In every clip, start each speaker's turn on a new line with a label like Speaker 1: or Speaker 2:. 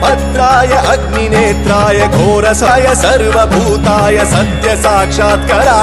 Speaker 1: भद्राय अग्निनेत्राय घोरसाय सर्वभूताय सत्य साक्षात्करा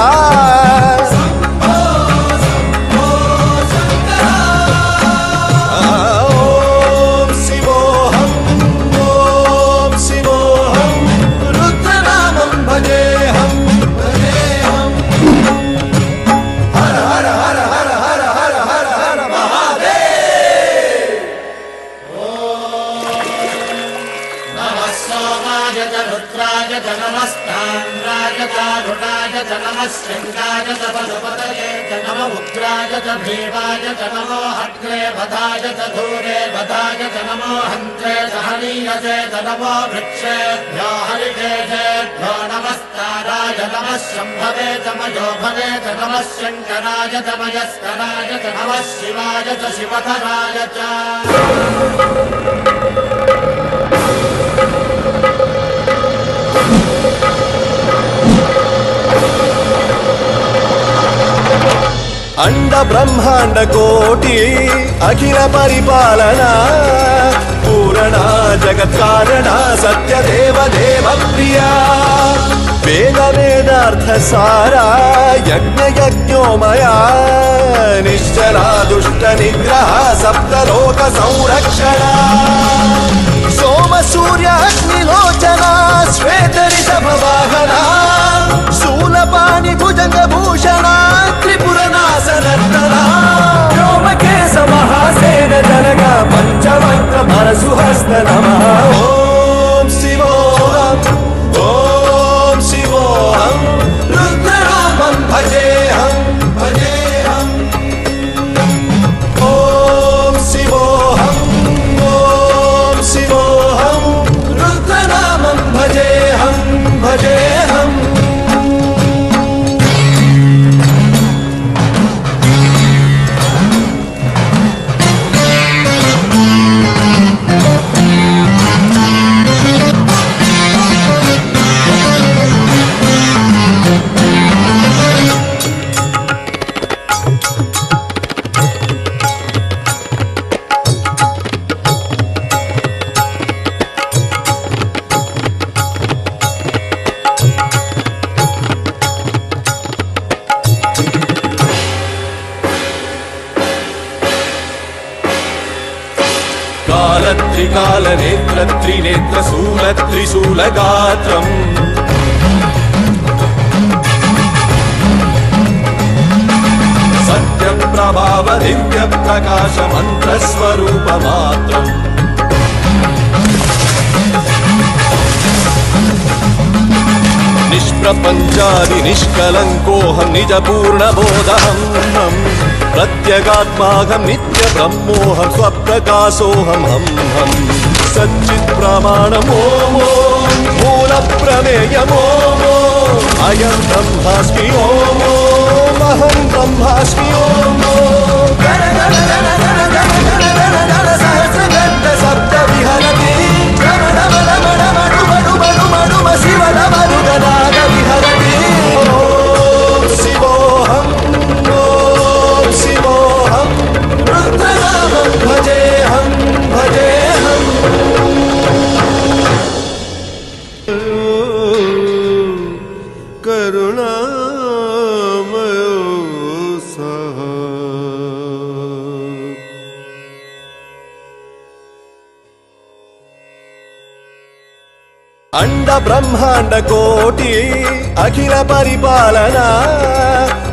Speaker 2: रुद्राय च नमस्ताम्राय च रुणाय च नमः शङ्काय च पशुपतये च नमः उग्राय च भीमाय च नमो हग्रे वधाय च धूरे वधाय च नमो हन्त्रे च हनीयसे च नमो वृक्षेभ्यो हरिकेशेभ्यो नमस्ताराय नमः शम्भवे च मयोभवे च नमः शङ्कराय च मयस्कराय च नमः शिवाय च शिवधराय च अंड ब्रह्मांड कोटि अखिल परिपालना पूरणा जगत् कारणा सत्य देव देव प्रिया वेद वेदार्थ सारा यज्ञ यज्ञोमया निश्चला दुष्ट निग्रह सप्तलोक संरक्षणा सोम सूर्य अग्निलोचना श्वेत ऋषभ वाहना शूलपाणि भुजंग भूषणा त्रिपुरनाशनर्तना व्योमकेश महासेन जनक पंचवक्त्र परशुहस्त नमः ओम शिवोऽहम् ओम शिवोऽहम् रुद्रनामं भजेऽहम् भजेऽहम् ओम शिवोऽहम् रुद्रनामं भजेऽहम् भजेऽहम् त्रिकाल नेत्र त्रिनेत्र शूल त्रिशूल गात्रम् सत्य प्रभाव दिव्य प्रकाश मंत्र स्वरूप मात्रम् निष्प्रपंचादि निष्कलंकोऽहं निज पूर्ण बोधहम् प्रत्यगात्माहं नित्य ब्रह्मोऽहं स्वप्रकाशोऽहं हम हम सच्चित् प्रमाणम् ओम मूल प्रमेयम् ओम अयं ब्रह्मास्मि ओम अहं ब्रह्मास्मि ओम गण गण गण गण गण गण गण गण सहस्रगण सप्त विहरति रमण रमण रमण मडु मडु मडु शिव रमणु गणाग विहरति ओम शिवोऽहम् रुद्रनामं भजेऽहम् भजेऽहम् करुणामयो सः अंड ब्रह्मांड कोटि अखिल परिपालना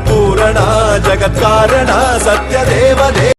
Speaker 2: पूरणा जगत् कारणा सत्य देव देव